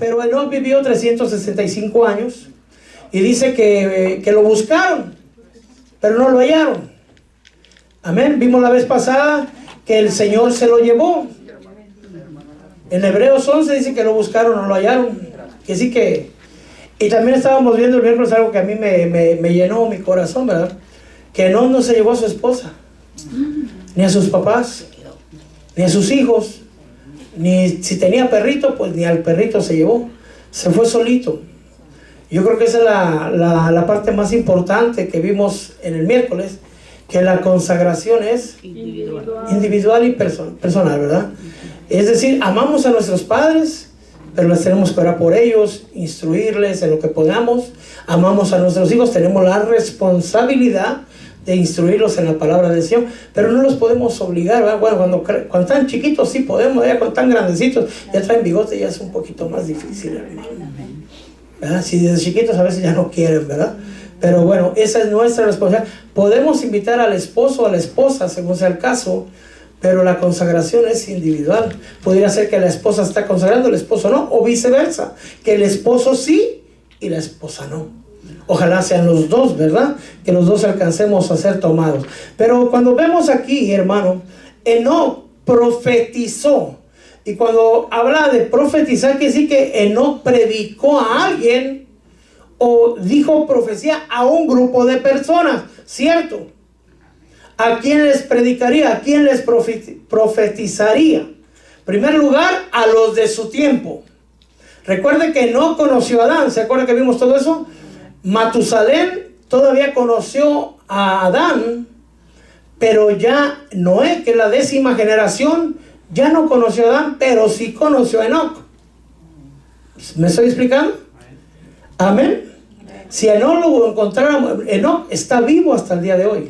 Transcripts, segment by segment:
Pero Enoc vivió 365 años y dice que lo buscaron, pero no lo hallaron. Amén. Vimos la vez pasada que el Señor se lo llevó. En Hebreos 11 dice que lo buscaron, no lo hallaron. Que sí que... Y también estábamos viendo el miércoles algo que a mí me llenó mi corazón, ¿verdad? Que no se llevó a su esposa, ni a sus papás, ni a sus hijos, ni si tenía perrito, pues ni al perrito se llevó. Se fue solito. Yo creo que esa es la parte más importante que vimos en el miércoles, que la consagración es individual y personal, ¿verdad? Es decir, amamos a nuestros padres, pero les tenemos que orar por ellos, instruirles en lo que podamos. Amamos a nuestros hijos, tenemos la responsabilidad de instruirlos en la palabra del Señor, pero no los podemos obligar, ¿verdad? Bueno, cuando están chiquitos sí podemos, ya cuando están grandecitos, ya traen bigote, ya es un poquito más difícil, hermano, ¿verdad? Si desde chiquitos a veces ya no quieren, ¿verdad? Pero bueno, esa es nuestra responsabilidad. Podemos invitar al esposo o a la esposa, según sea el caso, pero la consagración es individual. Podría ser que la esposa está consagrando, el esposo no, o viceversa, que el esposo sí y la esposa no. Ojalá sean los dos, ¿verdad? Que los dos alcancemos a ser tomados. Pero cuando vemos aquí, hermano, Enoc profetizó. Y cuando habla de profetizar, quiere decir que Enoc predicó a alguien o dijo profecía a un grupo de personas, ¿cierto? ¿A quién les predicaría? ¿A quién les profetizaría? En primer lugar, a los de su tiempo. Recuerde que no conoció a Adán. ¿Se acuerda que vimos todo eso? Matusalén todavía conoció a Adán, pero ya Noé, que es la 10ª generación, ya no conoció a Adán, pero sí conoció a Enoc. ¿Me estoy explicando? Amén. Si Enoc lo encontráramos, Enoc está vivo hasta el día de hoy.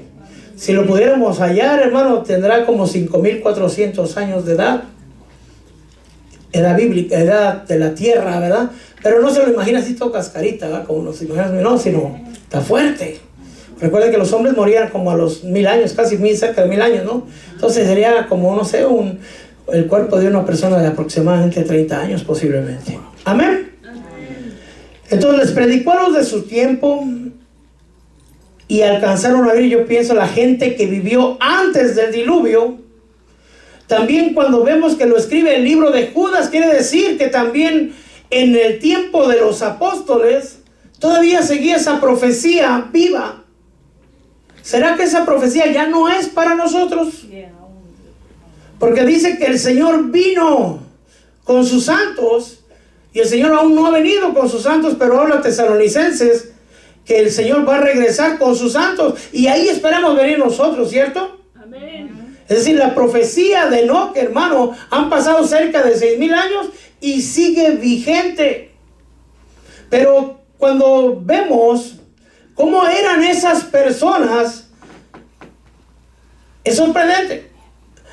Si lo pudiéramos hallar, hermano, tendrá como 5.400 años de edad. Edad bíblica, edad de la tierra, ¿verdad? Pero no se lo imagina así todo cascarita, ¿verdad? Como nos imaginamos, no, sino está fuerte. Recuerden que los hombres morían como a los 1000 años, casi cerca de 1000 años, ¿no? Entonces sería como, no sé, el cuerpo de una persona de aproximadamente 30 años posiblemente. Amén. Entonces les predicó a los de su tiempo y alcanzaron a ver, yo pienso, la gente que vivió antes del diluvio. También cuando vemos que lo escribe el libro de Judas, quiere decir que también en el tiempo de los apóstoles todavía seguía esa profecía viva. ¿Será que esa profecía ya no es para nosotros? Porque dice que el Señor vino con sus santos y el Señor aún no ha venido con sus santos, pero habla a Tesalonicenses que el Señor va a regresar con sus santos y ahí esperamos venir nosotros, ¿cierto? Amén. Es decir, la profecía de Enoc, hermano, han pasado cerca de 6.000 años y sigue vigente. Pero cuando vemos cómo eran esas personas, es sorprendente.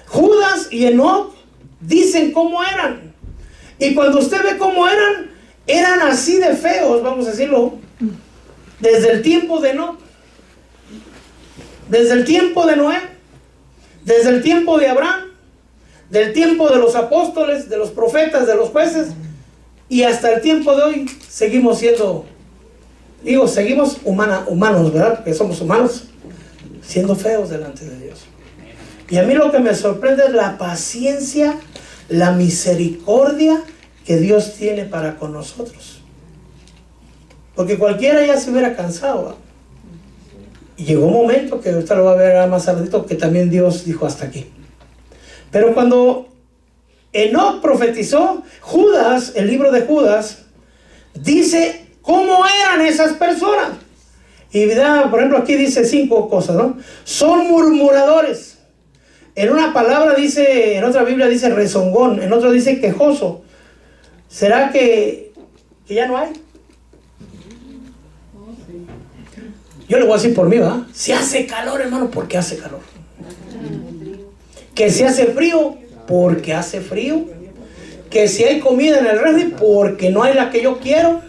Judas y Enoc dicen cómo eran. Y cuando usted ve cómo eran así de feos, vamos a decirlo, desde el tiempo de Enoc, desde el tiempo de Noé, desde el tiempo de Abraham, del tiempo de los apóstoles, de los profetas, de los jueces, y hasta el tiempo de hoy seguimos siendo, seguimos humanos, ¿verdad? Porque somos humanos, siendo feos delante de Dios. Y a mí lo que me sorprende es la paciencia, la misericordia que Dios tiene para con nosotros. Porque cualquiera ya se hubiera cansado, ¿verdad? Y llegó un momento que usted lo va a ver más tardito, que también Dios dijo hasta aquí. Pero cuando Enoc profetizó, Judas, el libro de Judas, dice cómo eran esas personas. Y por ejemplo aquí dice 5 cosas, ¿no? Son murmuradores. En una palabra dice, en otra Biblia dice rezongón, en otra dice quejoso. ¿Será que ya no hay? Yo le voy a decir por mí, ¿verdad? Si hace calor, hermano, porque hace calor. Que si hace frío, porque hace frío. Que si hay comida en el refri, porque no hay la que yo quiero.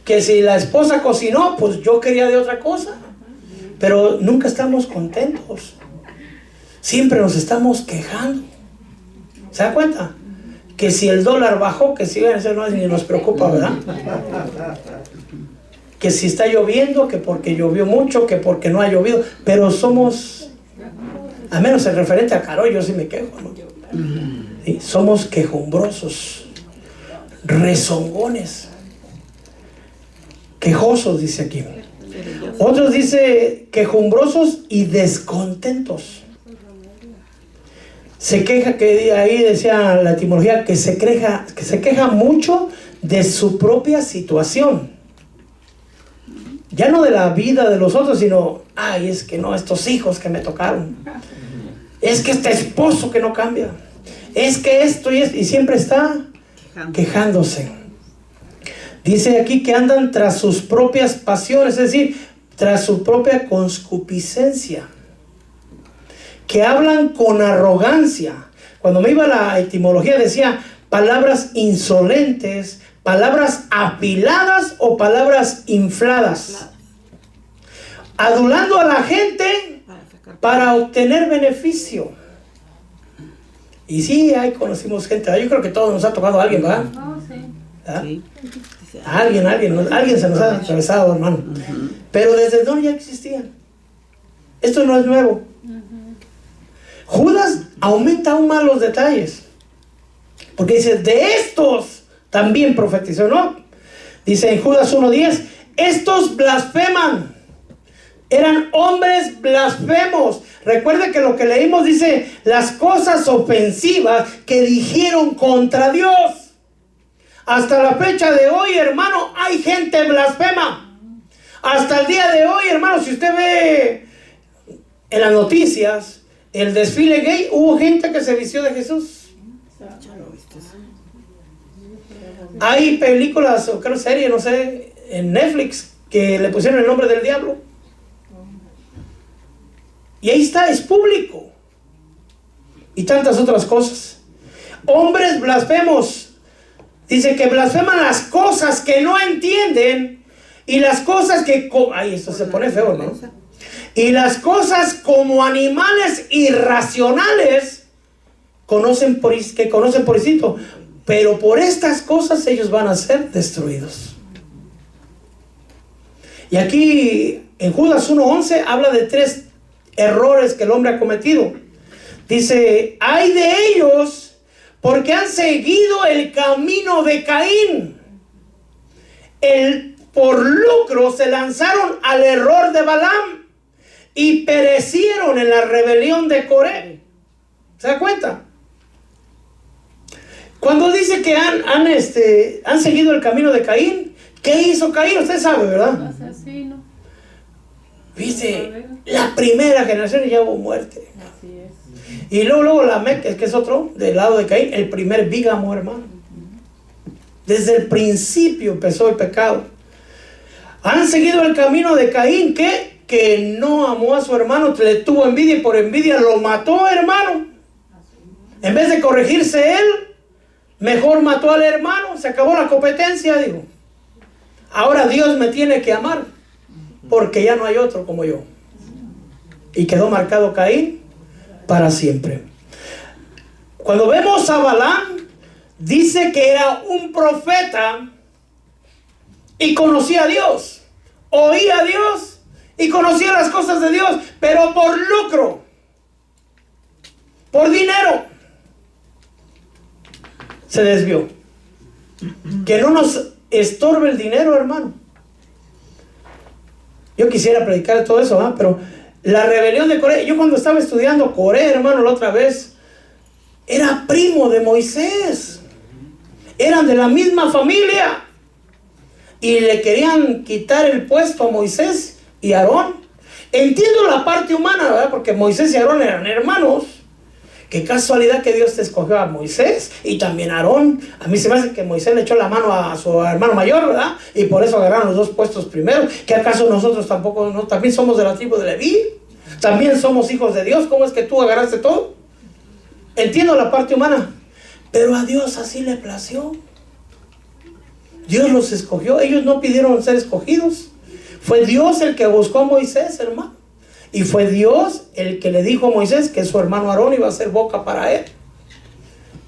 Que si la esposa cocinó, pues yo quería de otra cosa. Pero nunca estamos contentos. Siempre nos estamos quejando. ¿Se da cuenta? que si el dólar bajó, que si eso no ni nos preocupa, ¿verdad? Que si está lloviendo, que porque llovió mucho, que porque no ha llovido, pero somos, a menos el referente a Caro, yo sí me quejo, ¿no? ¿Sí? Somos quejumbrosos, rezongones, quejosos, dice aquí. Otros dice quejumbrosos y descontentos. Se queja, que ahí decía la etimología, que se queja mucho de su propia situación. Ya no de la vida de los otros, sino, ay, es que no, estos hijos que me tocaron. Es que este esposo que no cambia. Es que esto y siempre está quejándose. Dice aquí que andan tras sus propias pasiones, es decir, tras su propia concupiscencia. Que hablan con arrogancia. Cuando me iba a la etimología decía palabras insolentes, palabras apiladas o palabras infladas, adulando a la gente para obtener beneficio. Y sí, ahí conocimos gente, yo creo que todos nos ha tocado a alguien, ¿verdad? ¿verdad? Alguien se nos ha atravesado, hermano. Pero desde donde ya existían. Esto no es nuevo. Judas aumenta aún más los detalles, porque dice, de estos también profetizó, ¿no? Dice en Judas 1:10, estos blasfeman, eran hombres blasfemos. Recuerde que lo que leímos dice, las cosas ofensivas que dijeron contra Dios. Hasta la fecha de hoy, hermano, hay gente blasfema. Hasta el día de hoy, hermano, si usted ve en las noticias el desfile gay, hubo gente que se vistió de Jesús. Hay películas o creo series, no sé, en Netflix que le pusieron el nombre del diablo. Y ahí está, es público. Y tantas otras cosas. Hombres blasfemos. Dice que blasfeman las cosas que no entienden y las cosas que... Ay, esto se pone feo, hermano. Y las cosas como animales irracionales que conocen por instinto, pero por estas cosas ellos van a ser destruidos. Y aquí en Judas 1:11 habla de 3 errores que el hombre ha cometido. Dice, ay de ellos, porque han seguido el camino de Caín. Por lucro se lanzaron al error de Balaam y perecieron en la rebelión de Coré. ¿Se da cuenta? Cuando dice que han seguido el camino de Caín, ¿qué hizo Caín? Usted sabe, ¿verdad? Asesino. Dice, la primera generación ya hubo muerte. Así es. Y luego Lamec, que es otro, del lado de Caín, el primer bígamo, hermano. Desde el principio empezó el pecado. Han seguido el camino de Caín, que no amó a su hermano, le tuvo envidia y por envidia lo mató, hermano. En vez de corregirse él, mejor mató al hermano. Se acabó la competencia, digo. Ahora Dios me tiene que amar, porque ya no hay otro como yo. Y quedó marcado Caín para siempre. Cuando vemos a Balaam, dice que era un profeta y conocía a Dios, oía a Dios y conocía las cosas de Dios, pero por lucro, por dinero, se desvió. Que no nos estorbe el dinero, hermano. Yo quisiera predicar todo eso, ¿eh? Pero la rebelión de Coré, yo cuando estaba estudiando Coré, hermano, la otra vez, era primo de Moisés. Eran de la misma familia. Y le querían quitar el puesto a Moisés y Aarón. Entiendo la parte humana, ¿verdad? Porque Moisés y Aarón eran hermanos. Qué casualidad que Dios te escogió a Moisés y también a Aarón. A mí se me hace que Moisés le echó la mano a su hermano mayor, ¿verdad? Y por eso agarraron los 2 puestos primero. ¿Que acaso nosotros tampoco, no? También somos de la tribu de Leví? También somos hijos de Dios. ¿Cómo es que tú agarraste todo? Entiendo la parte humana, pero a Dios así le plació. Dios los escogió. Ellos no pidieron ser escogidos. Fue Dios el que buscó a Moisés, hermano. Y fue Dios el que le dijo a Moisés que su hermano Aarón iba a ser boca para él.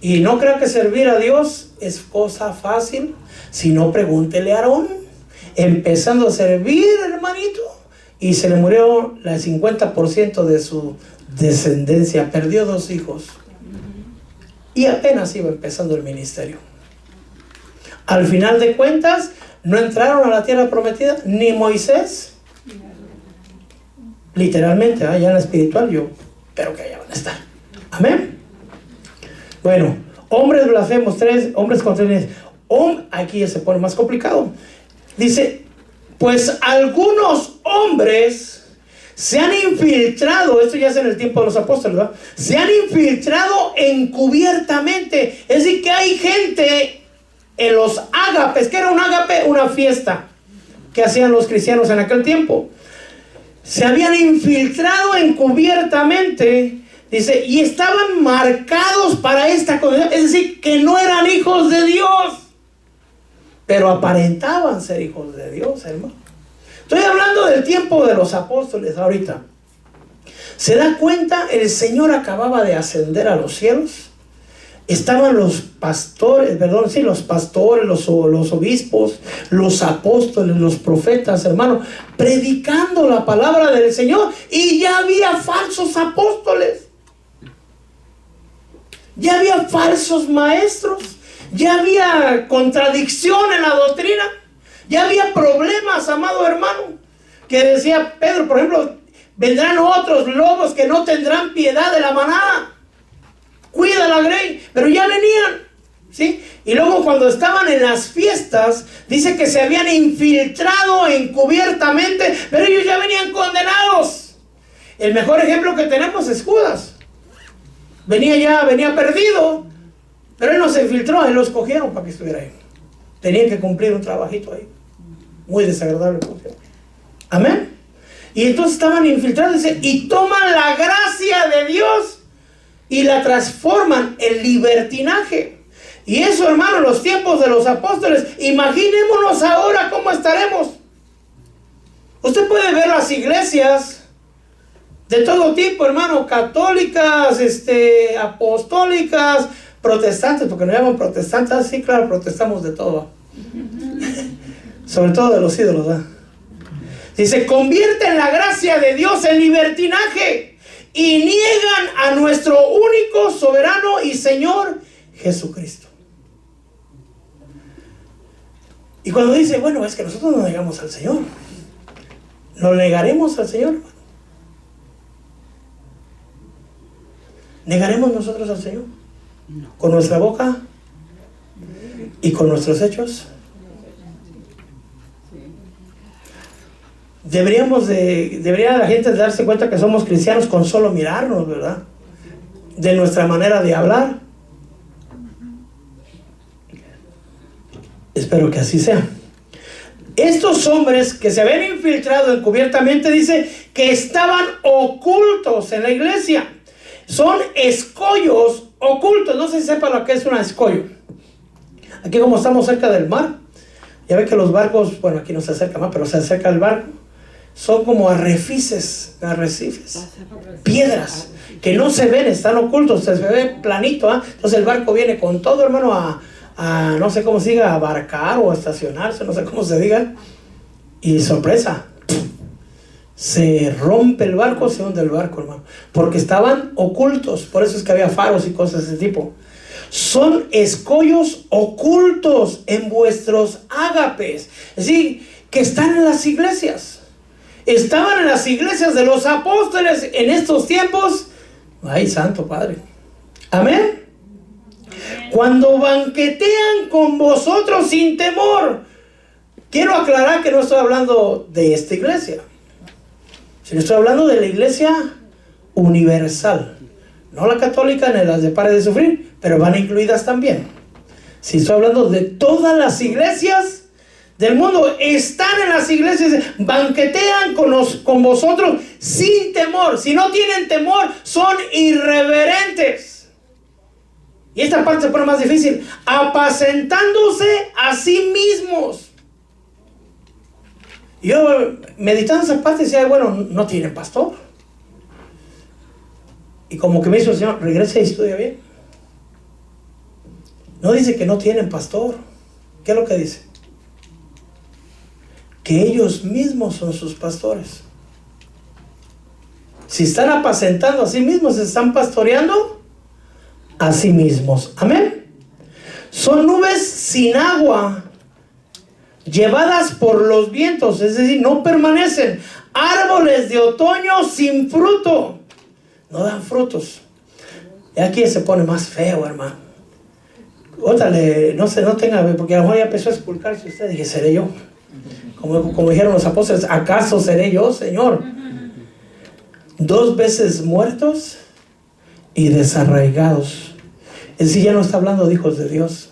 Y no creo que servir a Dios es cosa fácil. Si no, pregúntele a Aarón, empezando a servir, hermanito, y se le murió el 50% de su descendencia, perdió 2 hijos y apenas iba empezando el ministerio. Al final de cuentas no entraron a la tierra prometida ni Moisés, literalmente, allá en la espiritual, yo espero que allá van a estar. Amén. Bueno, hombres blasfemos, 3 hombres contrarios. Aquí ya se pone más complicado. Dice, pues algunos hombres se han infiltrado, esto ya es en el tiempo de los apóstoles, ¿verdad? Se han infiltrado encubiertamente. Es decir, que hay gente en los ágapes. ¿Qué era un ágape? Una fiesta que hacían los cristianos en aquel tiempo. Se habían infiltrado encubiertamente, dice, y estaban marcados para esta condición. Es decir, que no eran hijos de Dios, pero aparentaban ser hijos de Dios, hermano. Estoy hablando del tiempo de los apóstoles ahorita. ¿Se da cuenta? El Señor acababa de ascender a los cielos. Estaban los pastores, los pastores, los obispos, los apóstoles, los profetas, hermano, predicando la palabra del Señor. Y ya había falsos apóstoles. Ya había falsos maestros. Ya había contradicción en la doctrina. Ya había problemas, amado hermano. Que decía Pedro, por ejemplo, vendrán otros lobos que no tendrán piedad de la manada. Cuida la grey. Pero ya venían, ¿sí? Y luego cuando estaban en las fiestas, dice que se habían infiltrado encubiertamente, pero ellos ya venían condenados. El mejor ejemplo que tenemos es Judas. Venía perdido, pero él no se infiltró, él lo escogieron para que estuviera ahí. Tenían que cumplir un trabajito ahí. Muy desagradable. Amén. Y entonces estaban infiltrados y toman la gracia de Dios y la transforman en libertinaje. Y eso, hermano, en los tiempos de los apóstoles. Imaginémonos ahora cómo estaremos. Usted puede ver las iglesias de todo tipo, hermano, católicas, apostólicas, protestantes, porque nos llaman protestantes. Sí, claro, protestamos de todo. Sobre todo de los ídolos, ¿verdad? Dice, convierten la gracia de Dios en libertinaje y niegan a nuestro único soberano y Señor Jesucristo. Y cuando dice, bueno, es que nosotros no negamos al Señor, ¿no negaremos al Señor? ¿Negaremos nosotros al Señor? ¿Con nuestra boca y con nuestros hechos? Debería la gente darse cuenta que somos cristianos con solo mirarnos, ¿verdad? De nuestra manera de hablar. Espero que así sea. Estos hombres que se habían infiltrado encubiertamente, dice que estaban ocultos en la iglesia. Son escollos ocultos. No sé si sepa lo que es un escollo. Aquí, como estamos cerca del mar, ya ve que los barcos, bueno, aquí no se acerca más, pero se acerca el barco. Son como arrecifes, piedras que no se ven, están ocultos, se ve planito, ¿eh? Entonces el barco viene con todo, hermano, a no sé cómo se diga, a abarcar o a estacionarse, no sé cómo se diga, y sorpresa, se rompe el barco, se hunde el barco, hermano, porque estaban ocultos. Por eso es que había faros y cosas de ese tipo. Son escollos ocultos en vuestros ágapes, es decir, que están en las iglesias. Estaban en las iglesias de los apóstoles en estos tiempos. Ay, Santo Padre. Amén. Cuando banquetean con vosotros sin temor. Quiero aclarar que no estoy hablando de esta iglesia, sino estoy hablando de la iglesia universal. No la católica ni las de Pare de Sufrir, pero van incluidas también. Si estoy hablando de todas las iglesias del mundo, están en las iglesias, banquetean con vosotros sin temor. Si no tienen temor, son irreverentes. Y esta parte se pone más difícil. Apacentándose a sí mismos. Yo, meditando esa parte, decía, bueno, no tienen pastor. Y como que me hizo el Señor, regresa y estudia bien. No dice que no tienen pastor. ¿Qué es lo que dice? Que ellos mismos son sus pastores. Si están apacentando a sí mismos, se están pastoreando a sí mismos. Amén. Son nubes sin agua, llevadas por los vientos, es decir, no permanecen. Árboles de otoño sin fruto, no dan frutos. Y aquí se pone más feo, hermano. Otra, no tenga, porque a lo mejor ya empezó a expulcarse usted. Dije, seré yo. Como dijeron los apóstoles, ¿acaso seré yo, Señor? 2 veces muertos y desarraigados. Es decir, ya no está hablando de hijos de Dios.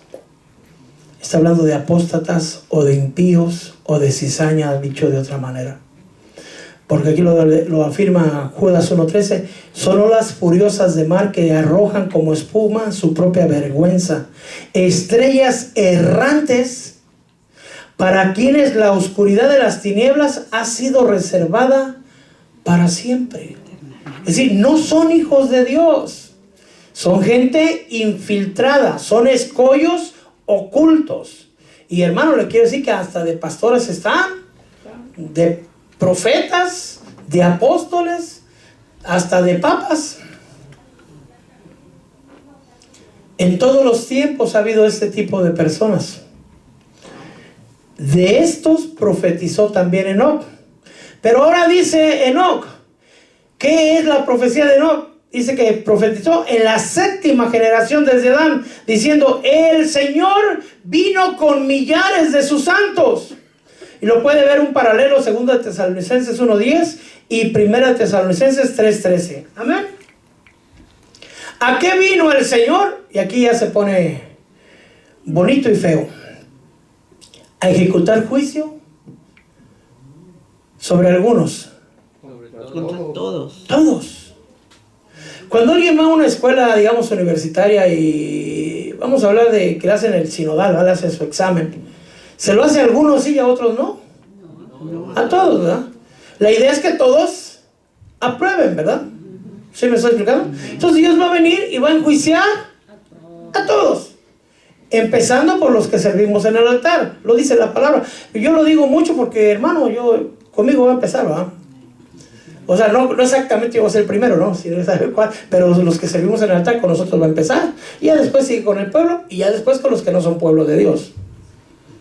Está hablando de apóstatas o de impíos o de cizaña, dicho de otra manera. Porque aquí lo afirma Judas 1:13. Son olas furiosas de mar que arrojan como espuma su propia vergüenza. Estrellas errantes para quienes la oscuridad de las tinieblas ha sido reservada para siempre. Es decir, no son hijos de Dios. Son gente infiltrada. Son escollos ocultos. Y hermano, le quiero decir que hasta de pastores están, de profetas, de apóstoles, hasta de papas. En todos los tiempos ha habido este tipo de personas. De estos profetizó también Enoc. Pero ahora dice Enoc, ¿qué es la profecía de Enoc? Dice que profetizó en la 7ª generación desde Adán, diciendo: el Señor vino con millares de sus santos. Y lo puede ver un paralelo, 2 Tesalonicenses 1:10 y 1 Tesalonicenses 3:13. Amén. ¿A qué vino el Señor? Y aquí ya se pone bonito y feo. A ejecutar juicio sobre algunos. Contra todos. Todos. Cuando alguien va a una escuela, digamos, universitaria, y vamos a hablar de que le hacen el sinodal, ¿vale? Hacen su examen. ¿Se lo hace a algunos sí y a otros no? A todos, ¿verdad? La idea es que todos aprueben, ¿verdad? ¿Sí me estoy explicando? Entonces Dios va a venir y va a enjuiciar a todos. Empezando por los que servimos en el altar. Lo dice la palabra. Yo lo digo mucho porque, hermano, conmigo va a empezar, ¿verdad? O sea, no exactamente yo voy a ser el primero, ¿no? Pero los que servimos en el altar con nosotros va a empezar. Y ya después sigue con el pueblo. Y ya después con los que no son pueblo de Dios.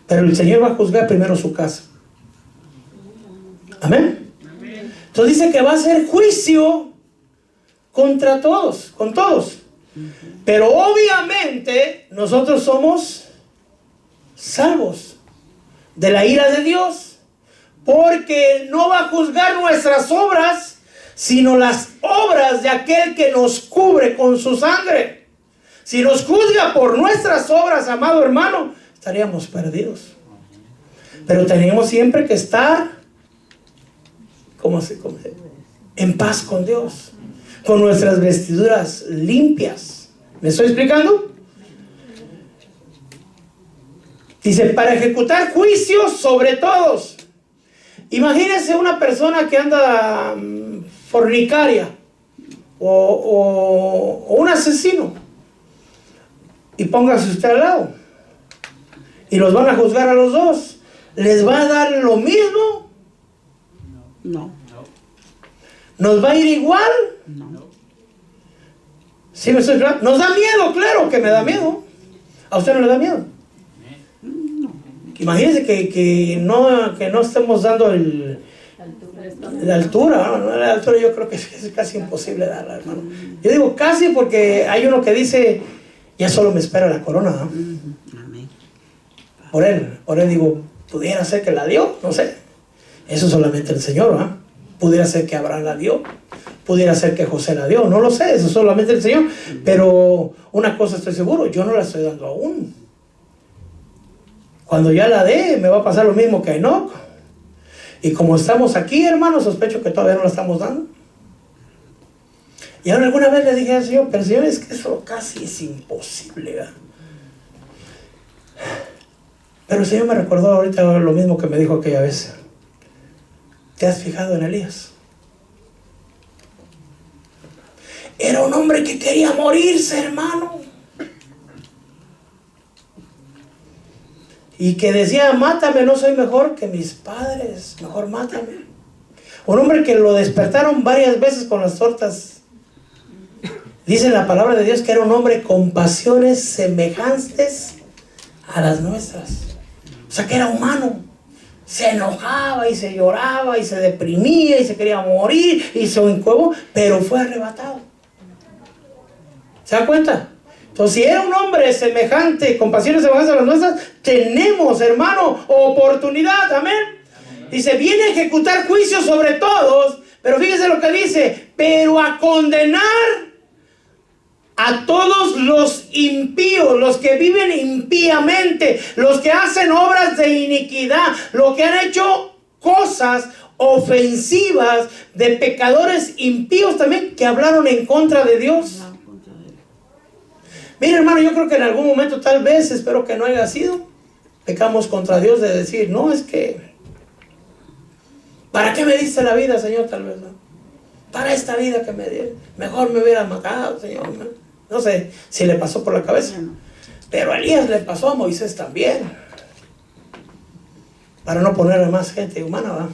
Pero el Señor va a juzgar primero su casa. Amén. Entonces dice que va a hacer juicio contra todos, con todos. Pero obviamente nosotros somos salvos de la ira de Dios, porque no va a juzgar nuestras obras, sino las obras de aquel que nos cubre con su sangre. Si nos juzga por nuestras obras, amado hermano, estaríamos perdidos. Pero tenemos siempre que estar en paz con Dios, con nuestras vestiduras limpias. ¿Me estoy explicando? Dice, para ejecutar juicios sobre todos. Imagínense una persona que anda fornicaria o un asesino, y póngase usted al lado y los van a juzgar a los dos. ¿Les va a dar lo mismo? No. ¿Nos va a ir igual? No. ¿Sí me estoy explicando? ¿Nos da miedo? Claro que me da miedo. ¿A usted no le da miedo? Imagínense que no estemos dando la altura. ¿No? La altura yo creo que es casi imposible darla, hermano. Yo digo casi porque hay uno que dice, ya solo me espera la corona, ¿no? Amén. Por él digo, pudiera ser que la dio, no sé. Eso solamente el Señor, ¿ah? Pudiera ser que Abraham la dio, pudiera ser que José la dio, no lo sé, eso solamente el Señor. Pero una cosa estoy seguro, yo no la estoy dando aún. Cuando ya la dé, me va a pasar lo mismo que a Enoc. Y como estamos aquí, hermano, sospecho que todavía no la estamos dando. Y ahora alguna vez le dije al Señor, pero Señor, es que eso casi es imposible, ¿verdad? Pero el Señor me recordó ahorita lo mismo que me dijo aquella vez. ¿Te has fijado en Elías? Era un hombre que quería morirse, hermano. y que decía, mátame, no soy mejor que mis padres, mejor mátame. Un hombre que lo despertaron varias veces con las tortas. Dice la palabra de Dios que era un hombre con pasiones semejantes a las nuestras. O sea, que era humano. Se enojaba y se lloraba y se deprimía y se quería morir y se encuevó, pero fue arrebatado. ¿Se da cuenta? Entonces, si era un hombre semejante, con pasiones semejantes a las nuestras, tenemos, hermano, oportunidad. Amén. Dice, viene a ejecutar juicio sobre todos, pero fíjese lo que dice, pero a condenar a todos los impíos, los que viven impíamente, los que hacen obras de iniquidad, los que han hecho cosas ofensivas, de pecadores impíos también que hablaron en contra de Dios. Mira, hermano, yo creo que en algún momento, tal vez, espero que no haya sido, pecamos contra Dios de decir, no, es que ¿para qué me diste la vida, Señor? Tal vez, ¿no? Para esta vida que me dieron, mejor me hubiera matado, Señor. No sé si le pasó por la cabeza, pero a Elías le pasó, a Moisés también, para no poner a más gente humana, ¿va?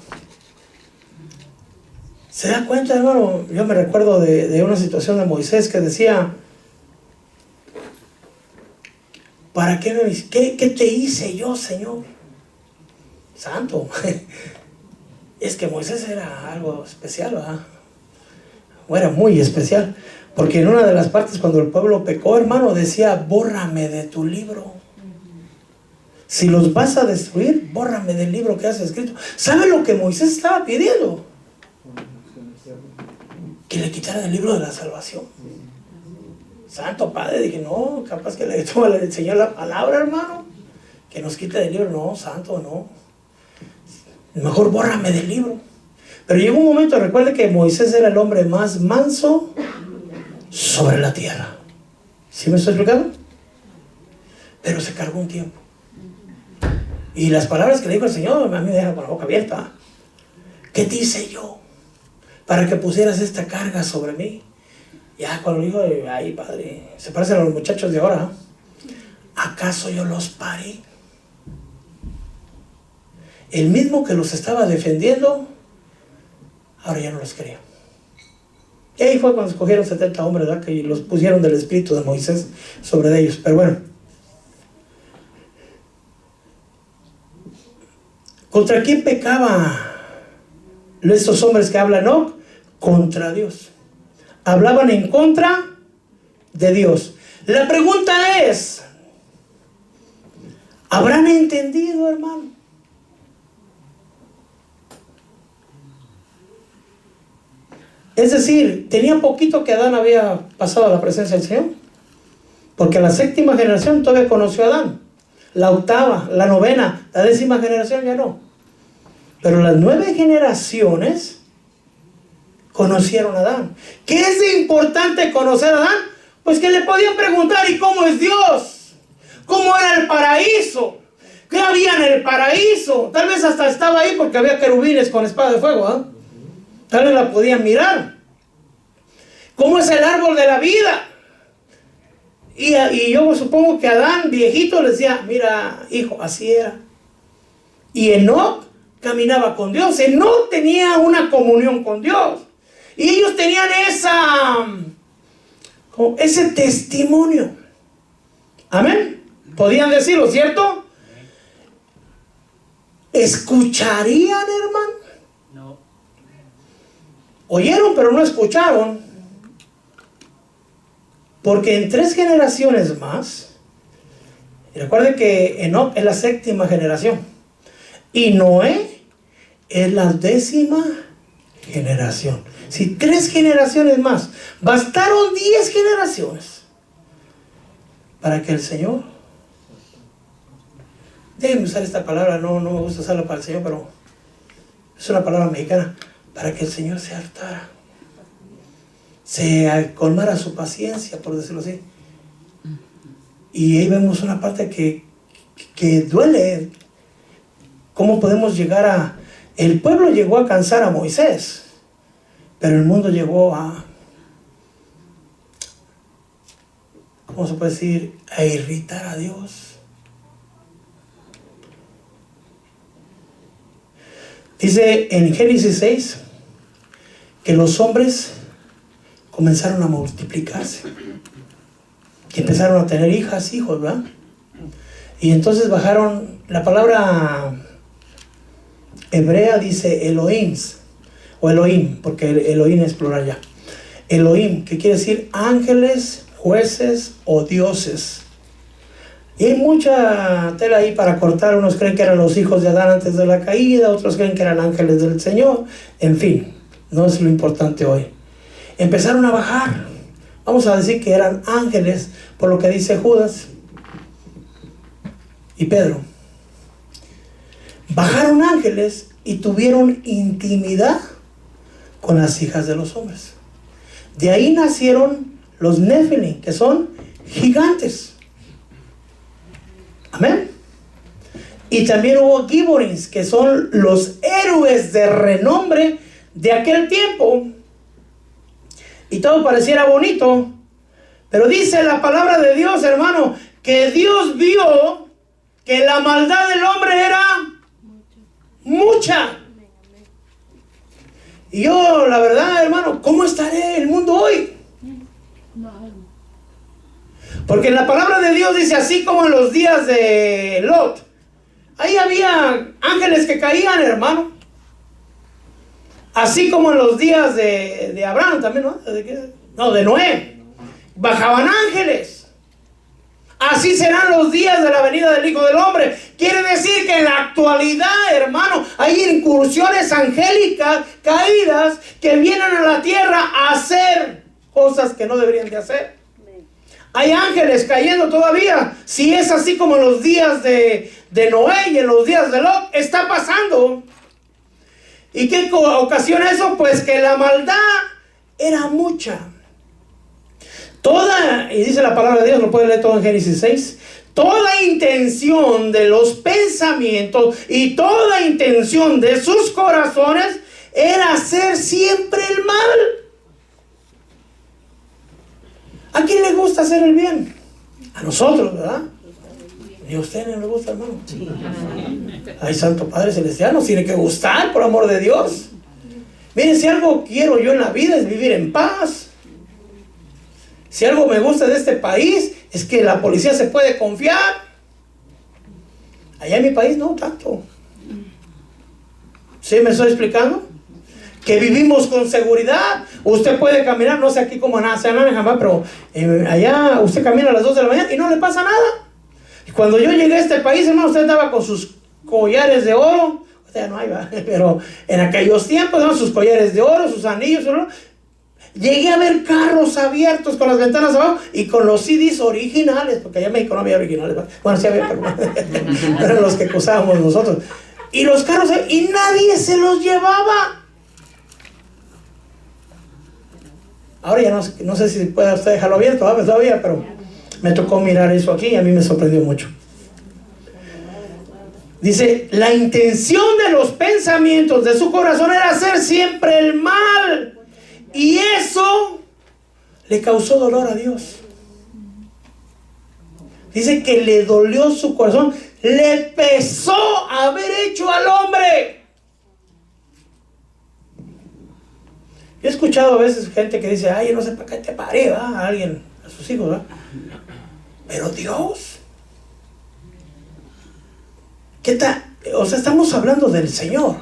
¿Se da cuenta, hermano? Yo me recuerdo de una situación de Moisés que decía, ¿para qué me qué te hice yo, Señor? Santo. Es que Moisés era algo especial, ¿verdad? O era muy especial, porque en una de las partes cuando el pueblo pecó, hermano, decía, bórrame de tu libro. Si los vas a destruir, bórrame del libro que has escrito. ¿Sabe lo que Moisés estaba pidiendo? Que le quitara del libro de la salvación. Santo Padre, dije, no, capaz que le enseñó la palabra, hermano, que nos quite del libro. No, santo, no. Mejor bórrame del libro. Pero llegó un momento, recuerde que Moisés era el hombre más manso sobre la tierra. ¿Sí me estoy explicando? Pero se cargó un tiempo. Y las palabras que le dijo el Señor, a mí me dejan con la boca abierta. ¿Qué te hice yo para que pusieras esta carga sobre mí? Ya cuando dijo, ay Padre, se parecen a los muchachos de ahora. ¿Acaso yo los parí? El mismo que los estaba defendiendo, ahora ya no los quería. Y ahí fue cuando escogieron 70 hombres, ¿verdad? Que los pusieron del espíritu de Moisés sobre ellos. Pero bueno, ¿contra quién pecaba estos hombres que hablan? No, contra Dios. Hablaban en contra de Dios. La pregunta es, ¿habrán entendido, hermano? Es decir, tenía poquito que Adán había pasado a la presencia del Señor, porque la 7ª generación todavía conoció a Adán, la 8ª, la 9ª, la 10ª generación ya no, pero las 9 generaciones conocieron a Adán. ¿Qué es de importante conocer a Adán? Pues que le podían preguntar, ¿y cómo es Dios? ¿Cómo era el paraíso? ¿Qué había en el paraíso? Tal vez hasta estaba ahí porque había querubines con espada de fuego, ¿eh? Tal vez la podían mirar. ¿Cómo es el árbol de la vida? Y yo supongo que Adán, viejito, le decía, mira, hijo, así era. Y Enoc caminaba con Dios. Enoc tenía una comunión con Dios. Y ellos tenían ese testimonio. Amén. Podían decirlo, ¿cierto? ¿Escucharían, hermano? No. Oyeron, pero no escucharon. Porque en 3 generaciones más, y recuerden que Enoc es la 7ª generación. Y Noé es la 10ª generación. Si 3 generaciones más, bastaron 10 generaciones para que el Señor, déjenme usar esta palabra, no me gusta usarla para el Señor, pero es una palabra mexicana, para que el Señor se hartara, se colmara su paciencia, por decirlo así. Y ahí vemos una parte que duele. ¿Cómo podemos llegar a... El pueblo llegó a cansar a Moisés, pero el mundo llegó a... ¿Cómo se puede decir? A irritar a Dios. Dice en Génesis 6 que los hombres comenzaron a multiplicarse, que empezaron a tener hijas, hijos, ¿verdad? Y entonces bajaron, la palabra hebrea dice Elohims, o Elohim, porque Elohim es plural ya. Elohim, que quiere decir ángeles, jueces o dioses. Y hay mucha tela ahí para cortar. Unos creen que eran los hijos de Adán antes de la caída, otros creen que eran ángeles del Señor. En fin, no es lo importante hoy. Empezaron a bajar. Vamos a decir que eran ángeles, por lo que dice Judas y Pedro. Bajaron ángeles y tuvieron intimidad con las hijas de los hombres. De ahí nacieron los Nefilim, que son gigantes. Amén. Y también hubo Giborins, que son los héroes de renombre de aquel tiempo. Y todo pareciera bonito, pero dice la palabra de Dios, hermano, que Dios vio que la maldad del hombre era mucha. Y yo, la verdad, hermano, ¿cómo estará el mundo hoy? Porque en la palabra de Dios dice, así como en los días de Lot, ahí había ángeles que caían, hermano. Así como en los días de Abraham también, ¿no? De Noé. Bajaban ángeles. Así serán los días de la venida del Hijo del Hombre. Quiere decir que en la actualidad, hermano, hay incursiones angélicas caídas que vienen a la tierra a hacer cosas que no deberían de hacer. Hay ángeles cayendo todavía. Si es así como en los días de Noé y en los días de Lot, está pasando. ¿Y qué ocasiona eso? Pues que la maldad era mucha. Y dice la palabra de Dios, lo puede leer todo en Génesis 6, toda intención de los pensamientos y toda intención de sus corazones era hacer siempre el mal. ¿A quién le gusta hacer el bien? A nosotros, ¿verdad? ¿Y a usted no le gusta, hermano? Sí. Ay, Santo Padre Celestial, nos tiene que gustar, por amor de Dios. Miren, si algo quiero yo en la vida es vivir en paz. Si algo me gusta de este país es que la policía se puede confiar. Allá en mi país no tanto. ¿Sí me estoy explicando? Que vivimos con seguridad. Usted puede caminar, no sé aquí como se jamás, pero allá usted camina a las 2 de la mañana y no le pasa nada. Y cuando yo llegué a este país, hermano, usted andaba con sus collares de oro. O sea, no hay, ¿verdad? Pero en aquellos tiempos, ¿no? Sus collares de oro, sus anillos, ¿no? Llegué a ver carros abiertos con las ventanas abajo y con los CDs originales, porque allá en México no había originales, ¿verdad? Bueno, sí había, pero eran los que usábamos nosotros. Y los carros, y nadie se los llevaba. Ahora ya no sé si puede usted dejarlo abierto, ¿verdad? Todavía, pero me tocó mirar eso aquí y a mí me sorprendió mucho. Dice, la intención de los pensamientos de su corazón era hacer siempre el mal. Y eso le causó dolor a Dios. Dice que le dolió su corazón, le pesó haber hecho al hombre. Yo he escuchado a veces gente que dice, ay, yo no sé para qué te paré, ¿verdad? A alguien, a sus hijos, ¿verdad? Pero Dios, ¿qué tal? O sea, estamos hablando del Señor.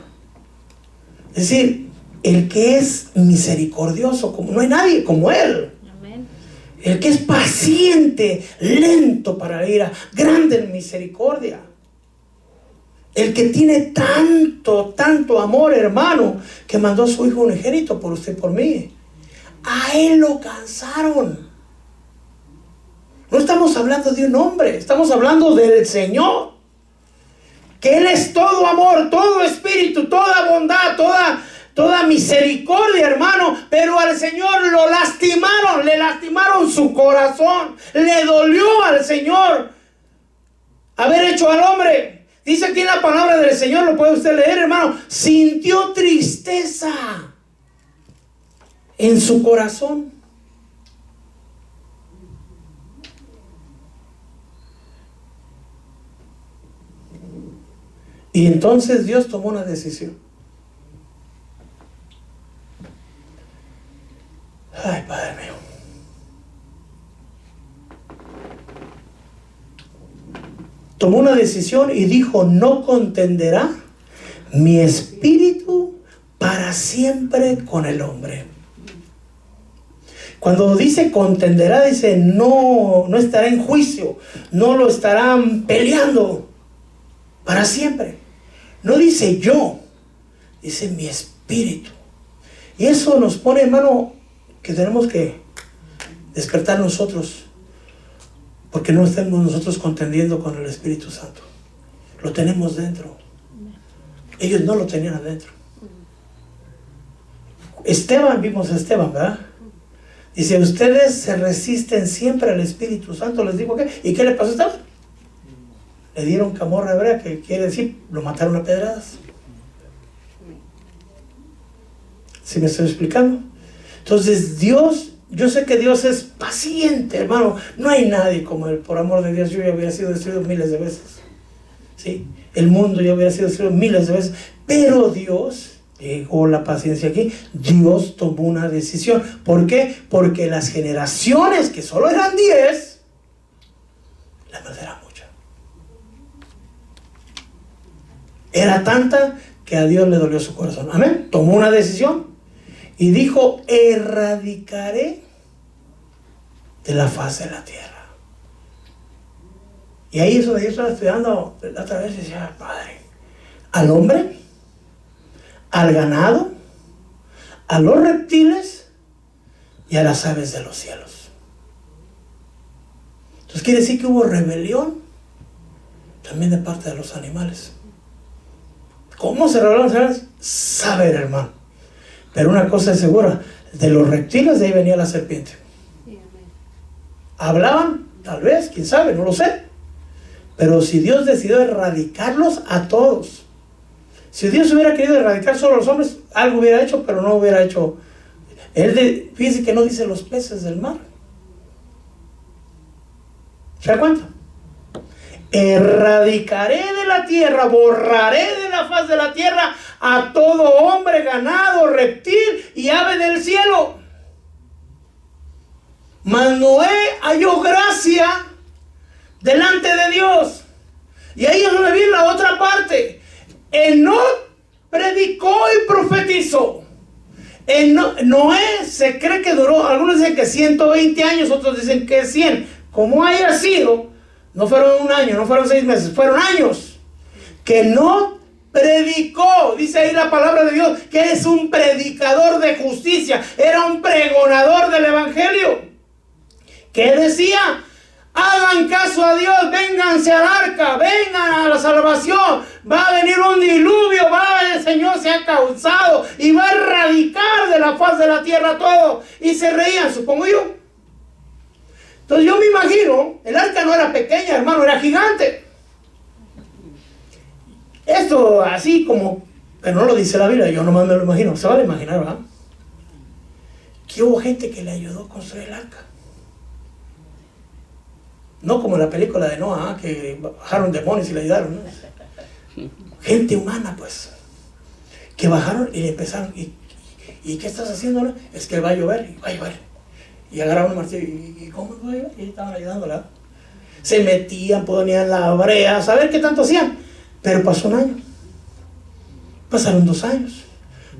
Es decir, el que es misericordioso, como no hay nadie como Él. Amén. El que es paciente, lento para la ira, grande en misericordia. El que tiene tanto amor, hermano, que mandó a su Hijo unigénito por usted y por mí. A Él lo cansaron. No estamos hablando de un hombre, estamos hablando del Señor. Que Él es todo amor, todo espíritu, toda bondad, toda misericordia, hermano. Pero al Señor lo lastimaron, le lastimaron su corazón. Le dolió al Señor haber hecho al hombre. Dice aquí en la palabra del Señor, lo puede usted leer, hermano. Sintió tristeza en su corazón. Y entonces Dios tomó una decisión. tomó una decisión y dijo: no contenderá mi espíritu para siempre con el hombre. Cuando dice contenderá, dice no estará en juicio, no lo estarán peleando para siempre. No dice yo, dice mi espíritu. Y eso nos pone, hermano, que tenemos que despertar nosotros, porque no estemos nosotros contendiendo con el Espíritu Santo. Lo tenemos dentro. Ellos no lo tenían adentro. Esteban, vimos a Esteban, ¿verdad? Dice: ustedes se resisten siempre al Espíritu Santo. Les digo que, ¿y qué le pasó a Esteban? Le dieron camorra hebrea, que quiere decir, lo mataron a pedradas. ¿Sí me estoy explicando? Entonces Dios, yo sé que Dios es paciente, hermano. No hay nadie como Él. Por amor de Dios, yo ya hubiera sido destruido miles de veces. ¿Sí? El mundo ya hubiera sido destruido miles de veces. Pero Dios, llegó la paciencia aquí, Dios tomó una decisión. ¿Por qué? Porque las generaciones, que solo eran 10, la maldad era mucha. Era tanta que a Dios le dolió su corazón. Amén. Tomó una decisión y dijo: erradicaré de la faz de la tierra. Y ahí es donde yo estaba estudiando la otra vez y decía: Padre, al hombre, al ganado, a los reptiles y a las aves de los cielos. Entonces quiere decir que hubo rebelión también de parte de los animales. ¿Cómo se rebelaron los animales? Saber, hermano. Pero una cosa es segura: de los reptiles, de ahí venía la serpiente. ¿Hablaban? Tal vez, quién sabe, no lo sé. Pero si Dios decidió erradicarlos a todos, si Dios hubiera querido erradicar solo a los hombres, algo hubiera hecho, pero no hubiera hecho. Fíjense que no dice los peces del mar. ¿Se da cuenta? Erradicaré de la tierra, borraré de la faz de la tierra a todo hombre, ganado, reptil y ave del cielo. Mas Noé halló gracia delante de Dios. Y ahí es donde viene la otra parte. Enoc predicó y profetizó. Noé se cree que duró, algunos dicen que 120 años, otros dicen que 100. Como haya sido, no fueron un año, no fueron 6 meses, fueron años. Que no predicó, dice ahí la palabra de Dios, que es un predicador de justicia, era un pregonador del evangelio. ¿Qué decía? Hagan caso a Dios, vénganse al arca, vengan a la salvación, va a venir un diluvio, el Señor se ha causado y va a erradicar de la faz de la tierra todo. Y se reían, supongo yo. Entonces yo me imagino, el arca no era pequeña, hermano, era gigante. Esto así como, pero no lo dice la Biblia, yo nomás me lo imagino, se vale imaginar, ¿verdad? Que hubo gente que le ayudó a construir el arca. No como en la película de Noah, que bajaron demonios y le ayudaron, ¿no? Gente humana, pues, que bajaron y le empezaron, ¿y qué estás haciendo ahora? Es que va a llover, y va a llover. Y agarraron un martillo, ¿y cómo va a llover? Y estaban ayudándola. Se metían, ponían la brea, a saber qué tanto hacían. Pero pasó un año, pasaron 2 años,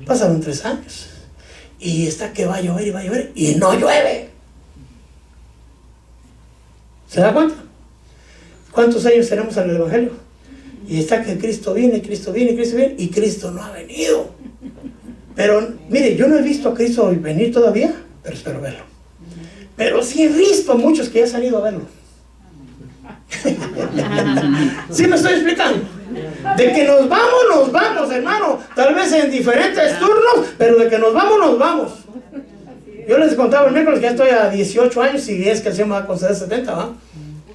pasaron 3 años, y está que va a llover, y no llueve. ¿Se da cuenta? ¿Cuántos años tenemos en el Evangelio? Y está que Cristo viene, y Cristo no ha venido. Pero, mire, yo no he visto a Cristo venir todavía, pero espero verlo. Pero sí he visto a muchos que ya han salido a verlo. ¿Sí me estoy explicando? De que nos vamos, hermano. Tal vez en diferentes turnos, pero de que nos vamos. Yo les contaba el miércoles que ya estoy a 18 años y es que el Señor me va a conceder 70, ¿va?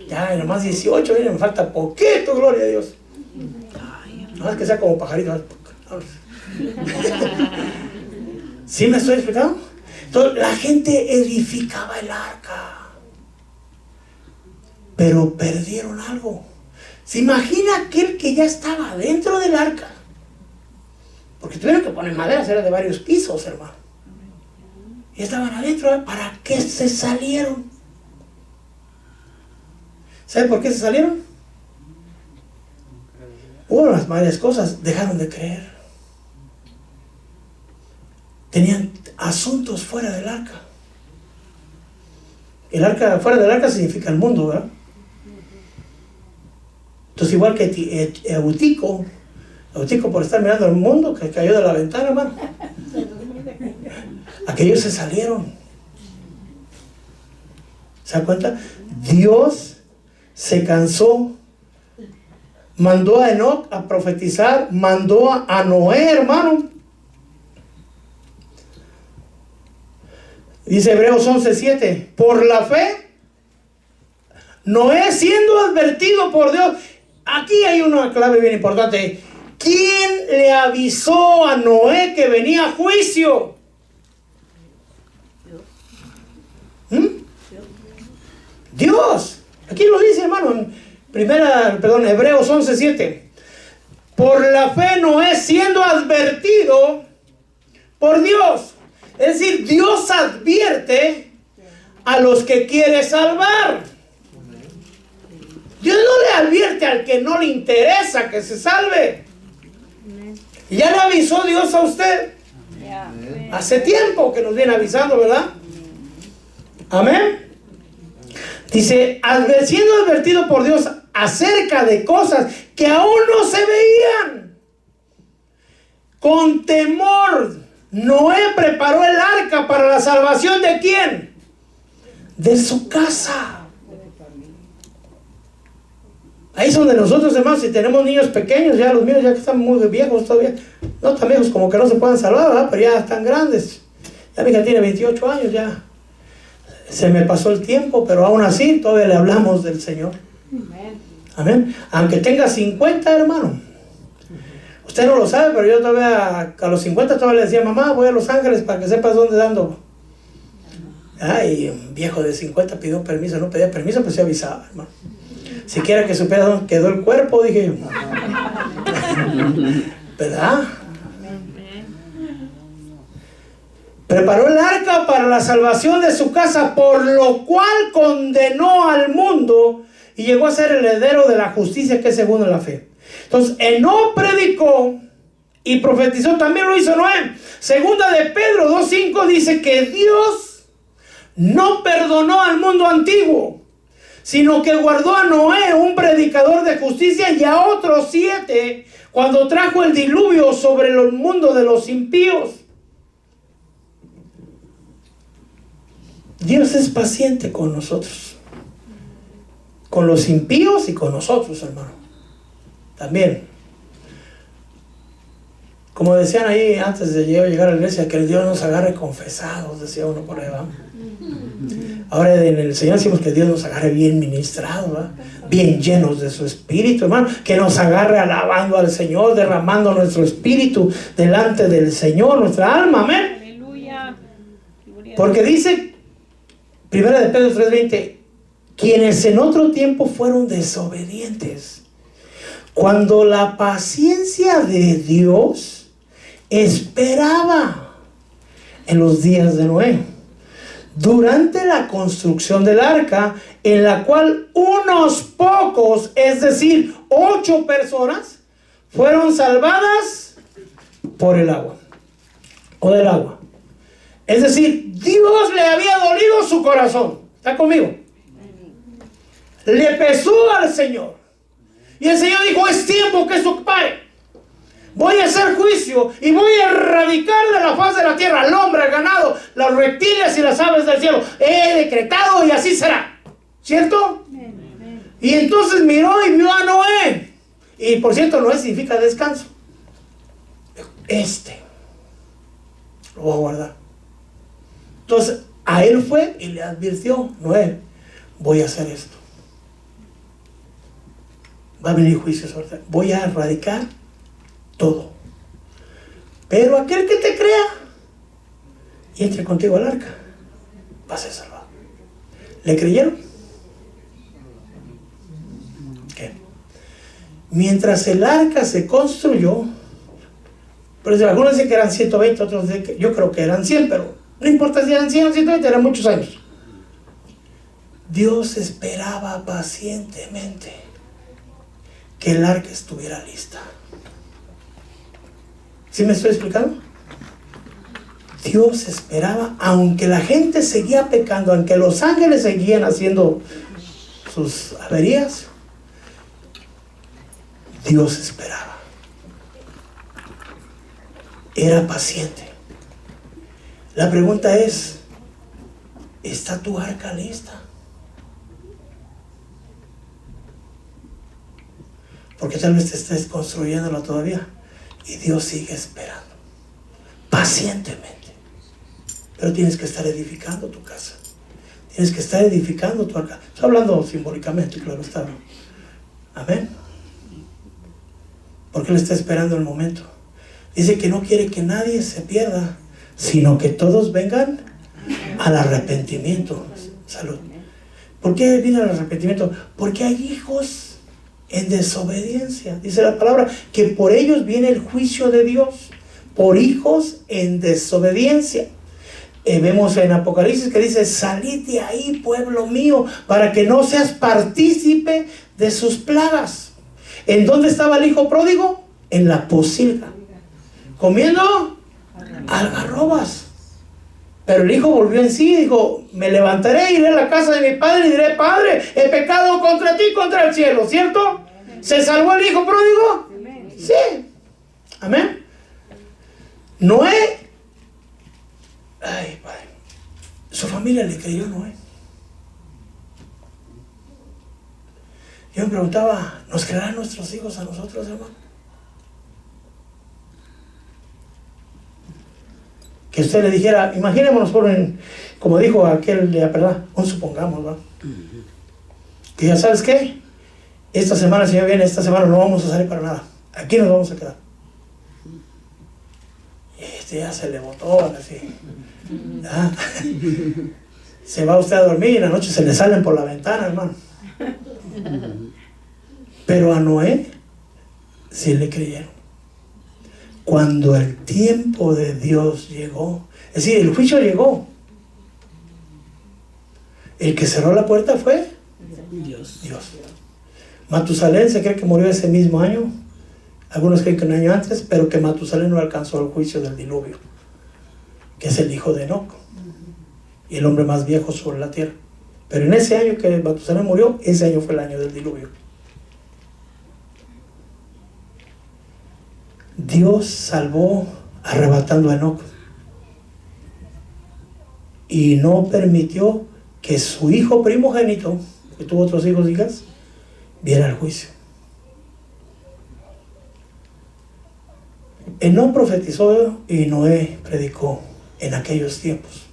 Ya, nomás 18, miren, me falta poquito, gloria a Dios. No más que sea como pajarito. ¿Sí me estoy explicando? Entonces, la gente edificaba el arca, pero perdieron algo. ¿Se imagina aquel que ya estaba dentro del arca? Porque tuvieron que poner maderas, era de varios pisos, hermano. Y estaban adentro, ¿para qué se salieron? ¿Sabe por qué se salieron? hubo varias cosas, dejaron de creer. Tenían asuntos fuera del arca. El arca, fuera del arca significa el mundo, ¿verdad? Entonces, igual que Eutico por estar mirando el mundo, que cayó de la ventana, hermano. Aquellos se salieron. ¿Se dan cuenta? Dios se cansó. Mandó a Enoc a profetizar. Mandó a Noé, hermano. Dice Hebreos 11:7. Por la fe, Noé, siendo advertido por Dios. Aquí hay una clave bien importante. ¿Quién le avisó a Noé que venía juicio? Dios. Aquí lo dice, hermano, en Hebreos 11:7. Por la fe Noé, siendo advertido por Dios. Es decir, Dios advierte a los que quiere salvar. Dios no le advierte al que no le interesa que se salve. Ya le avisó Dios a usted. Hace tiempo que nos viene avisando, ¿verdad? Amén. Dice, siendo advertido por Dios acerca de cosas que aún no se veían. Con temor, Noé preparó el arca para la salvación ¿de quién? De su casa. Ahí es donde nosotros, hermanos, si tenemos niños pequeños, ya los míos ya que están muy viejos todavía, no tan viejos como que no se puedan salvar, ¿verdad? Pero ya están grandes. Ya mi hija tiene 28 años, ya se me pasó el tiempo, pero aún así todavía le hablamos del Señor. Amén. Aunque tenga 50, hermano. Usted no lo sabe, pero yo todavía a los 50 todavía le decía, mamá, voy a Los Ángeles para que sepas dónde ando. Ay, un viejo de 50 pidió permiso, no pedía permiso, pues se avisaba, hermano. Siquiera que supiera dónde quedó el cuerpo, dije, ¿verdad? Preparó el arca para la salvación de su casa, por lo cual condenó al mundo y llegó a ser el heredero de la justicia que es según la fe. Entonces, Enoc predicó y profetizó, también lo hizo Noé. Segunda de Pedro 2:5 dice que Dios no perdonó al mundo antiguo, sino que guardó a Noé, un predicador de justicia, y a otros 7 cuando trajo el diluvio sobre el mundo de los impíos. Dios es paciente con nosotros, con los impíos y con nosotros, hermano. También, como decían ahí antes de llegar a la iglesia, que el Dios nos agarre confesados, decía uno por ahí, ¿va? Ahora en el Señor decimos que Dios nos agarre bien ministrados, ¿va? Bien llenos de su espíritu, hermano, que nos agarre alabando al Señor, derramando nuestro espíritu delante del Señor, nuestra alma, amén. Aleluya. Porque dice 1 de Pedro 3:20, quienes en otro tiempo fueron desobedientes, cuando la paciencia de Dios esperaba en los días de Noé, durante la construcción del arca, en la cual unos pocos, es decir, 8 personas, fueron salvadas por el agua, o del agua. Es decir, Dios le había dolido su corazón. ¿Está conmigo? Le pesó al Señor. Y el Señor dijo, es tiempo que esto pare. Voy a hacer juicio y voy a erradicar de la faz de la tierra al hombre, al ganado, los reptiles y las aves del cielo. He decretado y así será. ¿Cierto? Y entonces miró y vio a Noé. Y por cierto, Noé significa descanso. Lo voy a guardar. Entonces, a él fue y le advirtió, Noé, voy a hacer esto. Va a venir juicio sobre ti. Voy a erradicar todo. Pero aquel que te crea y entre contigo al arca, va a ser salvado. ¿Le creyeron? ¿Qué? Mientras el arca se construyó, pero algunos dicen que eran 120, otros dicen que yo creo que eran 100, pero no importa si eran 100 o 120, eran muchos años. Dios esperaba pacientemente que el arca estuviera lista. ¿Sí me estoy explicando? Dios esperaba, aunque la gente seguía pecando, aunque los ángeles seguían haciendo sus averías, Dios esperaba. Era paciente. La pregunta es, ¿está tu arca lista? Porque tal vez te estés construyéndola todavía y Dios sigue esperando pacientemente. Pero tienes que estar edificando tu casa, tienes que estar edificando tu arca. Estoy hablando simbólicamente, claro está, ¿no? Amén. Porque Él está esperando el momento. Dice que no quiere que nadie se pierda, sino que todos vengan al arrepentimiento. Salud. ¿Por qué viene el arrepentimiento? Porque hay hijos en desobediencia. Dice la palabra que por ellos viene el juicio de Dios, por hijos en desobediencia. Vemos en Apocalipsis que dice: salid de ahí, pueblo mío, para que no seas partícipe de sus plagas. ¿En dónde estaba el hijo pródigo? En la posilga, comiendo algarrobas. Pero el hijo volvió en sí y dijo: me levantaré, iré a la casa de mi padre y diré: Padre, he pecado contra ti, contra el cielo. ¿Cierto? ¿Se salvó el hijo pródigo? Sí. Amén. Noé, ay, padre, su familia le creyó a Noé. Yo me preguntaba: ¿nos creerán nuestros hijos a nosotros, hermano? Que usted le dijera, imaginémonos como dijo aquel de la verdad, supongamos, ¿va? Que ya sabes qué, esta semana, si viene, esta semana no vamos a salir para nada, aquí nos vamos a quedar. Y este ya se le botó así. ¿Ah? Se va usted a dormir y en la noche se le salen por la ventana, hermano. Pero a Noé sí le creyeron. Cuando el tiempo de Dios llegó, es decir, el juicio llegó, el que cerró la puerta fue Dios. Matusalén se cree que murió ese mismo año, algunos creen que un año antes, pero que Matusalén no alcanzó el juicio del diluvio, que es el hijo de Enoc y el hombre más viejo sobre la tierra. Pero en ese año que Matusalén murió, ese año fue el año del diluvio. Dios salvó arrebatando a Enoc y no permitió que su hijo primogénito, que tuvo otros hijos y hijas, viera el juicio. Enoc profetizó y Noé predicó en aquellos tiempos.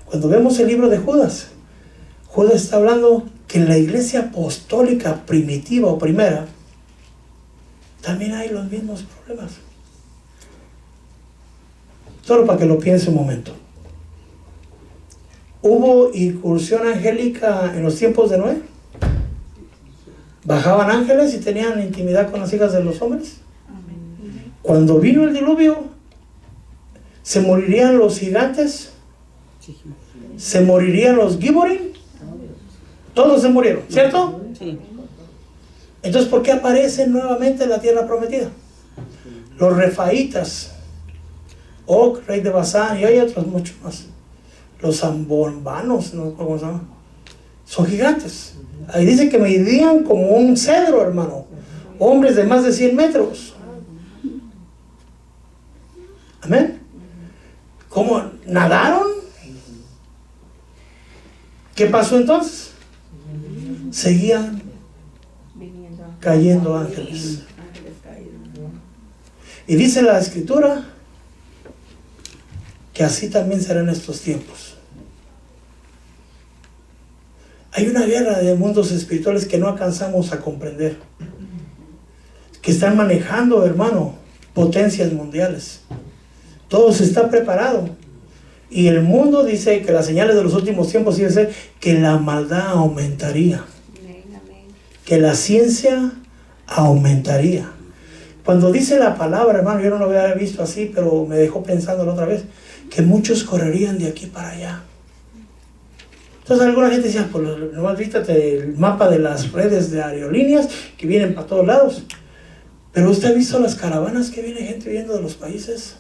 Cuando vemos el libro de Judas, Judas está hablando que en la iglesia apostólica primitiva o primera también hay los mismos problemas. Solo para que lo piense un momento. ¿Hubo incursión angélica en los tiempos de Noé? ¿Bajaban ángeles y tenían intimidad con las hijas de los hombres? Cuando vino el diluvio, ¿se morirían los gigantes? ¿Se morirían los Giborim? Todos se murieron, ¿cierto? Sí. Entonces, ¿por qué aparecen nuevamente en la tierra prometida? Los refaítas, Og, rey de Basán, y hay otros muchos más. Los ambombanos, no sé cómo se llama. Son gigantes. Ahí dice que medían como un cedro, hermano. Hombres de más de 100 metros. Amén. ¿Cómo nadaron? ¿Qué pasó entonces? Seguían cayendo ángeles. Y dice la escritura que así también serán estos tiempos. Hay una guerra de mundos espirituales que no alcanzamos a comprender, que están manejando, hermano, potencias mundiales. Todo se está preparado. Y el mundo dice que las señales de los últimos tiempos iban a ser que la maldad aumentaría, que la ciencia aumentaría. Cuando dice la palabra, hermano, yo no lo había visto así, pero me dejó pensando la otra vez, que muchos correrían de aquí para allá. Entonces alguna gente decía, pues nomás vístate el mapa de las redes de aerolíneas que vienen para todos lados. Pero usted ha visto las caravanas que viene gente viendo de los países.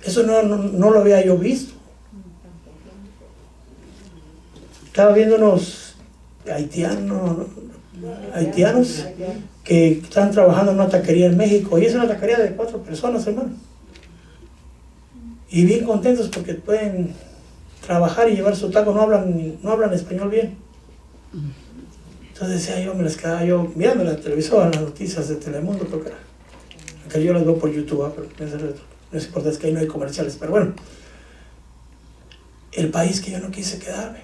Eso no lo había yo visto. Estaba viendo unos haitianos que están trabajando en una taquería en México, y es una taquería de 4 personas, hermano. Y bien contentos porque pueden trabajar y llevar su taco, no hablan español bien. Entonces decía yo, me les quedaba yo mirando la televisora, las noticias de Telemundo, creo que era. Que yo las veo por YouTube, pero no es importante, es que ahí no hay comerciales, pero bueno. El país que yo no quise quedarme,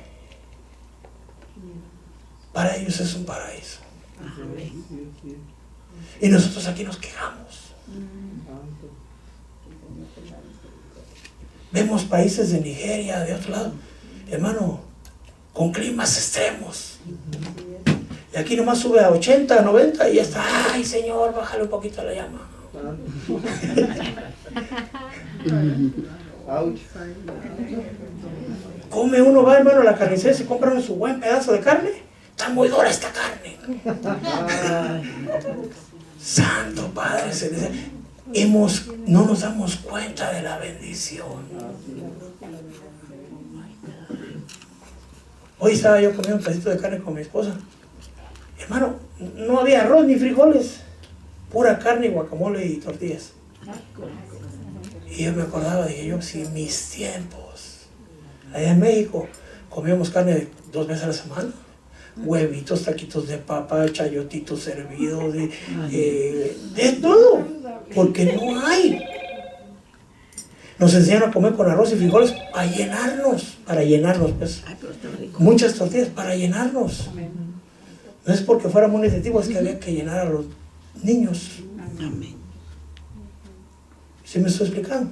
para ellos es un paraíso. Amén. Y nosotros aquí nos quejamos. Vemos países de Nigeria, de otro lado, hermano, con climas extremos. Y aquí nomás sube a 80, 90 y ya está. Ay, Señor, bájale un poquito la llama. Come uno, va, hermano, a la carnicería, se compra uno su buen pedazo de carne. Está muy dura esta carne. Santo Padre Celestial. No nos damos cuenta de la bendición. Hoy estaba yo comiendo un pedacito de carne con mi esposa. Hermano, no había arroz ni frijoles, pura carne, guacamole y tortillas. Y yo me acordaba, dije yo, si mis tiempos, allá en México, comíamos carne 2 veces a la semana, huevitos, taquitos de papa, chayotitos hervidos, de todo, porque no hay. Nos enseñan a comer con arroz y frijoles para llenarnos, pues. Muchas tortillas para llenarnos. No es porque fuéramos nutritivos, es que había que llenar a los niños. Amén. ¿Sí me estoy explicando?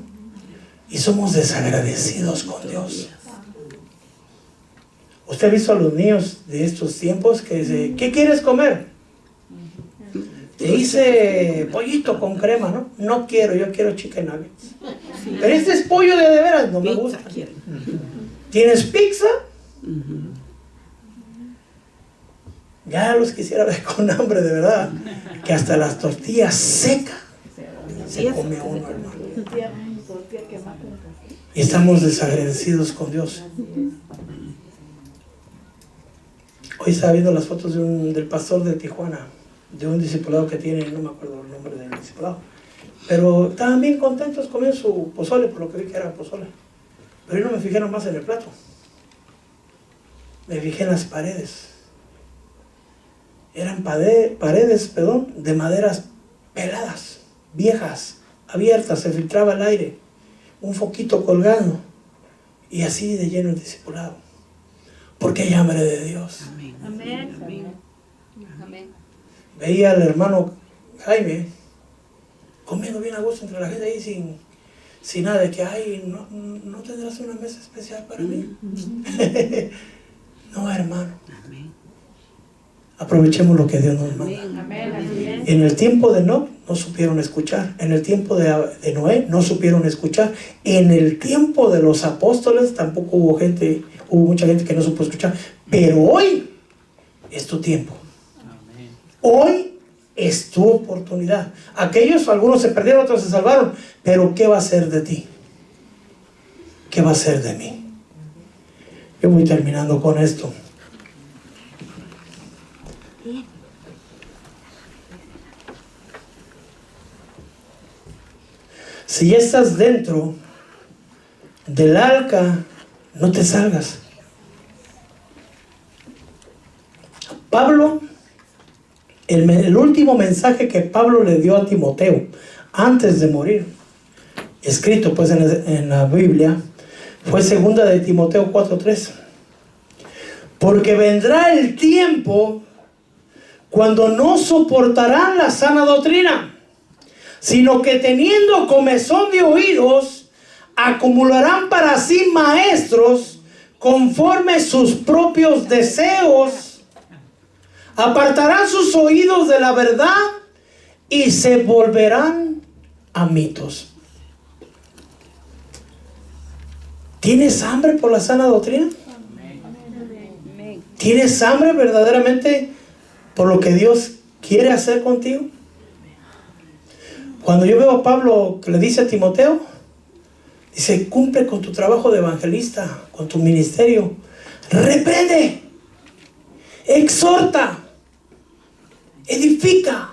Y somos desagradecidos con Dios. ¿Usted ha visto a los niños de estos tiempos que dicen, ¿qué quieres comer? Te hice pollito con crema, ¿no? No quiero, yo quiero chicken nuggets. Sí. Pero este es pollo de veras, no me gusta. ¿Tienes pizza? Ya los quisiera ver con hambre, de verdad. Que hasta las tortillas secas se come uno, hermano. Y estamos desagradecidos con Dios. Hoy estaba viendo las fotos del pastor de Tijuana, de un discipulado que tiene, no me acuerdo el nombre del discipulado, pero estaban bien contentos comiendo su pozole, por lo que vi que era pozole. Pero yo no me fijé nomás en el plato, me fijé en las paredes. Eran paredes, de maderas peladas, viejas, abiertas, se filtraba el aire, un foquito colgado, y así de lleno el discipulado. Porque hay hambre de Dios. Amén. Amén. Amén. Veía al hermano Jaime comiendo bien a gusto entre la gente ahí sin nada de que, ay, no tendrás una mesa especial para mí. No, hermano. Amén. Aprovechemos lo que Dios nos manda. Amén. En el tiempo de Noé no supieron escuchar. En el tiempo de Noé no supieron escuchar. En el tiempo de los apóstoles tampoco hubo mucha gente que no supo escuchar. Pero hoy es tu tiempo. Hoy es tu oportunidad. Algunos se perdieron, otros se salvaron. Pero ¿qué va a ser de ti? ¿Qué va a ser de mí? Yo voy terminando con esto. Si ya estás dentro del arca, no te salgas. Pablo, el último mensaje que Pablo le dio a Timoteo antes de morir, escrito pues en la Biblia, fue 2 de Timoteo 4:3. Porque vendrá el tiempo cuando no soportarán la sana doctrina, sino que teniendo comezón de oídos, acumularán para sí maestros conforme sus propios deseos, apartarán sus oídos de la verdad y se volverán a mitos. ¿Tienes hambre por la sana doctrina? Amén. ¿Tienes hambre verdaderamente por lo que Dios quiere hacer contigo? Cuando yo veo a Pablo que le dice a Timoteo, dice, cumple con tu trabajo de evangelista, con tu ministerio, reprende, exhorta, edifica.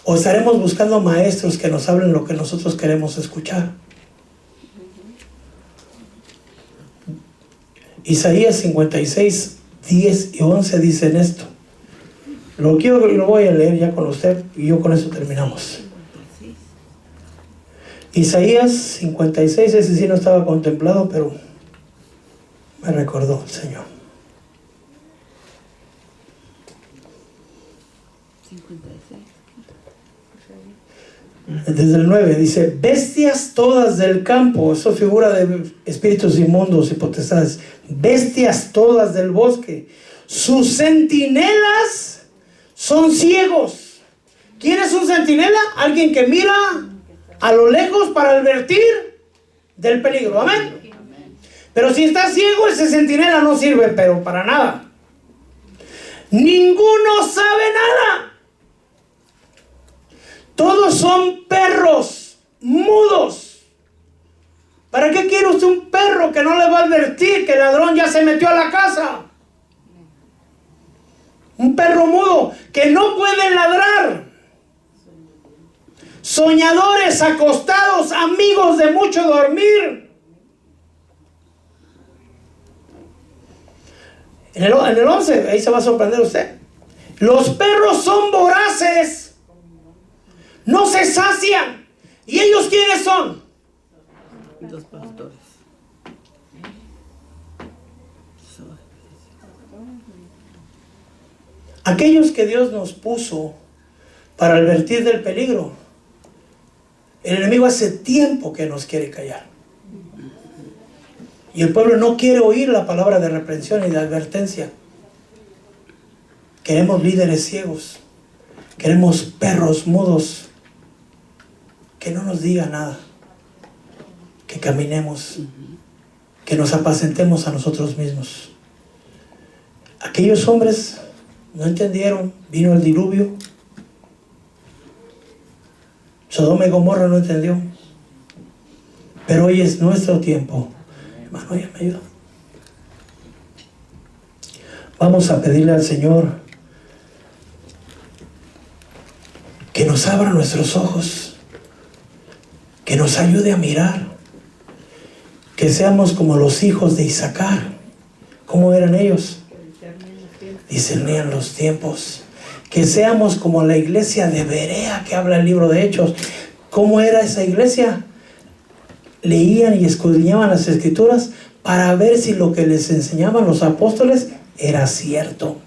¿O estaremos buscando maestros que nos hablen lo que nosotros queremos escuchar? Isaías 56, 10 y 11 dicen esto. Lo voy a leer ya con usted y yo con eso terminamos. Isaías 56, ese sí no estaba contemplado, pero me recordó el Señor. 56. Desde el 9 dice, bestias todas del campo, eso figura de espíritus inmundos y potestades, bestias todas del bosque, sus centinelas son ciegos. ¿Quién es un centinela? Alguien que mira a lo lejos para advertir del peligro, amén. Pero si está ciego, ese centinela no sirve, pero para nada. Ninguno sabe nada. Todos son perros mudos. ¿Para qué quiere usted un perro que no le va a advertir que el ladrón ya se metió a la casa? Un perro mudo que no puede ladrar. Soñadores acostados, amigos de mucho dormir. En el 11, ahí se va a sorprender usted. Los perros son voraces. No se sacian. ¿Y ellos quiénes son? Los pastores. Aquellos que Dios nos puso para advertir del peligro. El enemigo hace tiempo que nos quiere callar. Y el pueblo no quiere oír la palabra de reprensión y de advertencia. Queremos líderes ciegos. Queremos perros mudos. Que no nos diga nada. Que caminemos. Que nos apacentemos a nosotros mismos. Aquellos hombres no entendieron. Vino el diluvio. Sodoma y Gomorra no entendió. Pero hoy es nuestro tiempo. Hermano, ya me ayuda. Vamos a pedirle al Señor que nos abra nuestros ojos. Que nos ayude a mirar. Que seamos como los hijos de Isaacar. ¿Cómo eran ellos? Discernían los tiempos. Que seamos como la iglesia de Berea que habla el libro de Hechos. ¿Cómo era esa iglesia? Leían y escudriñaban las escrituras para ver si lo que les enseñaban los apóstoles era cierto.